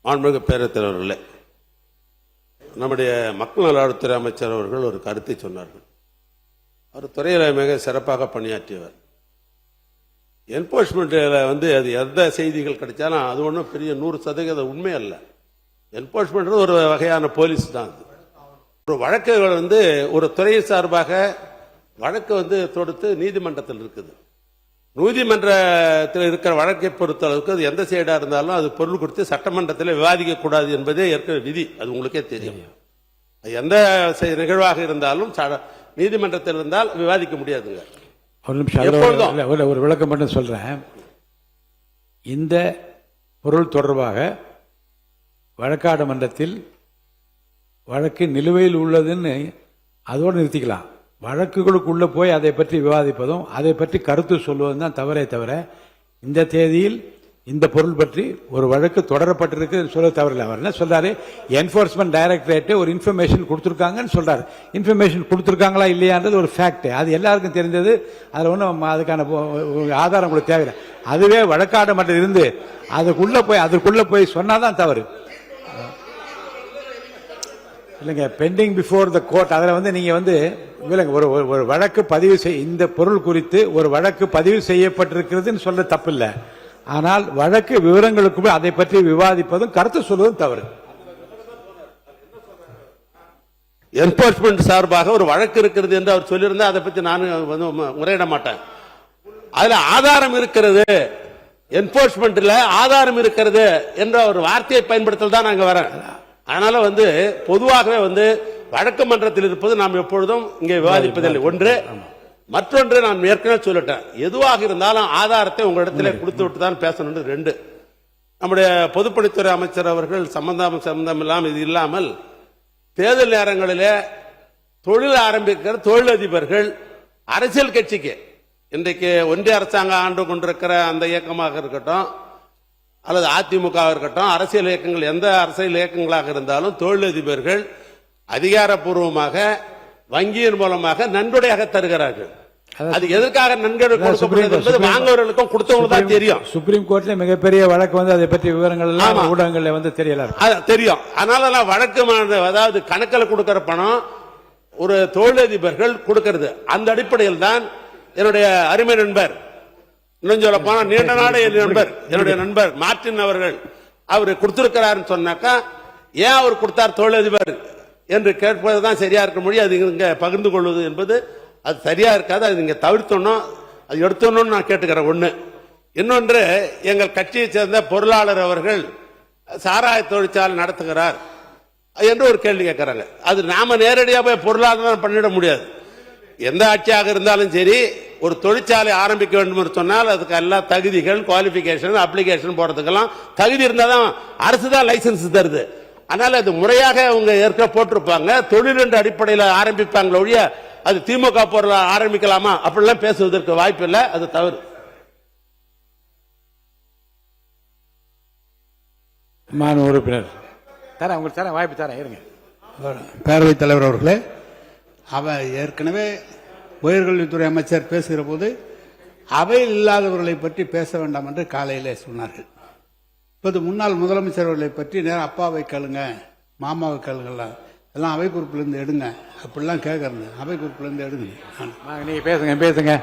மாண்புமிகு பேரவைத் தலைவர்களே, நம்முடைய மக்கள் நல்வாழ்வுத்துறை அமைச்சர் அவர்கள் ஒரு கருத்தை சொன்னார்கள். அவர் துறையில் மிக சிறப்பாக பணியாற்றியவர். என்போர்ஸ்மெண்ட்டில் அது எந்த செய்திகள் கிடைச்சாலும் அது ஒன்றும் பெரிய 100% உண்மை அல்ல. என்போர்ஸ்மெண்ட் ஒரு வகையான போலீஸ் தான். ஒரு வழக்குகள் ஒரு துறை சார்பாக வழக்கு தொடுத்து நீதிமன்றத்தில் இருக்குது. நீதிமன்றத்தில் இருக்கிற வழக்கை பொறுத்தளவுக்கு அது எந்த சைடா இருந்தாலும் அது பொருள் கொடுத்து சட்டமன்றத்தில் விவாதிக்க கூடாது என்பதே ஏற்க விதி. அது உங்களுக்கே தெரியும். எந்த நிகழ்வாக இருந்தாலும் நீதிமன்றத்தில் இருந்தால் விவாதிக்க முடியாதுங்க. ஒரு நிமிஷம் ஒரு விளக்கம் மட்டும் சொல்றேன். இந்த பொருள் தொடர்பாக வழக்காடு மன்றத்தில் வழக்கு நிலுவையில் உள்ளதுன்னு அதோடு நிறுத்திக்கலாம். வழக்குகளுக்குள்ள போய் அதை பற்றி விவாதிப்பதும் அதை பற்றி கருத்து சொல்வதும் தான் தவறே தவிர இந்த தேதியில் இந்த பொருள் பற்றி ஒரு வழக்கு தொடரப்பட்டிருக்கு சொல்ல தவறில்லை. அவர் என்ன சொல்றாரு, என்போர்ஸ்மெண்ட் டைரக்டரேட் ஒரு இன்ஃபர்மேஷன் கொடுத்துருக்காங்கன்னு சொல்றாரு. இன்ஃபர்மேஷன் கொடுத்துருக்காங்களா இல்லையான்றது ஒரு ஃபேக்ட். அது எல்லாருக்கும் தெரிஞ்சது. அதில் ஒன்றும் அதுக்கான ஆதாரம் உங்களுக்கு தேவையில்லை. அதுவே வழக்காடு மட்டும் இருந்து அதற்குள்ள போய் சொன்னாதான் தவறு இல்லைங்க. பெண்டிங் பிஃபோர் த கோர்ட் அதில் நீங்க இல்லைங்க ஒரு வழக்கு பதிவு இந்த பொருள் குறித்து ஒரு வழக்கு பதிவு செய்யப்பட்டிருக்கிறதுன்னு சொல்ல தப்பில்லை. ஆனால் வழக்கு விவரங்களுக்கு அதை பற்றி விவாதிப்பதும் கருத்து சொல்வதும் தவறு. என்போர்ஸ்மெண்ட் சார்பாக ஒரு வழக்கு இருக்கிறது என்று அவர் சொல்லியிருந்தா அதை பற்றி நான் முறையிட மாட்டேன். அதுல ஆதாரம் இருக்கிறது, என்போர்ஸ்மெண்ட்ல ஆதாரம் இருக்கிறது என்ற ஒரு வார்த்தையை பயன்படுத்தல் தான் நாங்க வரேன். அதனால பொதுவாகவே வழக்கு மன்றத்தில் இருப்பது நாம் எப்பொழுதும் இங்கே விவாதிப்பதில்லை. ஒன்று. மற்றொன்று, நான் ஏற்கனவே சொல்லிட்டேன், எதுவாக இருந்தாலும் ஆதாரத்தை உங்களிடத்தில் கொடுத்து விட்டு தான் பேசணும். 2. நம்முடைய பொதுப்பணித்துறை அமைச்சர் அவர்கள் சம்பந்தம் இல்லாமல் இது இல்லாமல் தேர்தல் நேரங்களிலே தொழில் ஆரம்பிக்கிற தொழிலதிபர்கள் அரசியல் கட்சிக்கு இன்றைக்கு ஒன்றிய அரசாங்கம் ஆண்டு கொண்டிருக்கிற அந்த இயக்கமாக இருக்கட்டும் அல்லது அதிமுக இருக்கட்டும், அரசியல் இயக்கங்கள் எந்த அரசியல் இயக்கங்களாக இருந்தாலும் தொழிலதிபர்கள் அதிகாரப்பூர்வமாக வங்கியின் மூலமாக நன்கொடையாக தருகிறார்கள். அது எதற்காக நன்கொடை கொடுக்கப்படுகிறது வாங்குவவர்களுக்கும் கொடுத்தவங்களுக்கு தான் தெரியும். சுப்ரீம் கோர்ட்ல மிகப்பெரிய வழக்கு அதை பற்றி விவரங்கள் எல்லாம் ஊடகங்கள்ல தெரியல தெரியும். அதனால வழக்கு அதாவது கணக்கில் கொடுக்கிற பணம் ஒரு தொழிலதிபர்கள் கொடுக்கிறது. அந்த அடிப்படையில் தான் என்னுடைய அருமை நண்பர், இன்னும் சொல்ல போனா நீண்ட நாடு என்னுடைய நண்பர் மார்டின் அவர்கள் அவர் கொடுத்திருக்கிறார் சொன்னாக்கா, ஏன் அவர் கொடுத்தார் தொழிலதிபர் என்று கேட்பதுதான் சரியா இருக்க முடியும். அது இங்க பகிர்ந்து கொள்வது என்பது அது சரியா இருக்காது. அது நீங்க தவிர்த்தணும், அது எடுத்தணும்னு நான் கேட்டுக்கிறேன். ஒண்ணு. இன்னொன்று, எங்கள் கட்சியை சேர்ந்த பொருளாளர் அவர்கள் சாராய தொழிற்சாலை நடத்துகிறார் என்று ஒரு கேள்வி கேட்கிறாங்க. அது நாம நேரடியாக போய் பொருளாதாரம் பண்ணிட முடியாது. எந்த ஆட்சியாக இருந்தாலும் சரி, ஒரு தொழிற்சாலை ஆரம்பிக்க வேண்டும் என்று சொன்னால் அதுக்கு எல்லா தகுதிகள், குவாலிபிகேஷன், அப்ளிகேஷன் போடுறதுக்கெல்லாம் தகுதி இருந்தாதான் அரசு தான் லைசன்ஸ் தருது. அதனால அது முறையாக அவங்க ஏற்க போட்டிருப்பாங்க. தொழில் என்ற அடிப்படையில் ஆரம்பிப்பாங்க ஒழிய அது திமுக பொருள் ஆரம்பிக்கலாமா அப்படிலாம் பேசுவதற்கு வாய்ப்பு இல்லை. அது தவறு. உறுப்பினர் தரேன், உங்களுக்கு தரேன், வாய்ப்பு தரேன், இருங்க. பேரவைத் தலைவர் அவர்களே, ஏற்கனவே உயர்கல்வித்துறை அமைச்சர் பேசுகிற போது அவையில் இல்லாதவர்களை பற்றி பேச வேண்டாம் என்று காலையிலே சொன்னார்கள். இப்போது முன்னாள் முதலமைச்சர் அவர்களை பற்றி நேரம் அப்பாவை கேளுங்க, மாமாவை கேளுங்கலாம், எல்லாம் அவை குறிப்பிலிருந்து எடுங்க அப்படிலாம் கேட்கறது. அவை குறிப்பிலிருந்து எடுங்க. நீங்க பேசுங்க.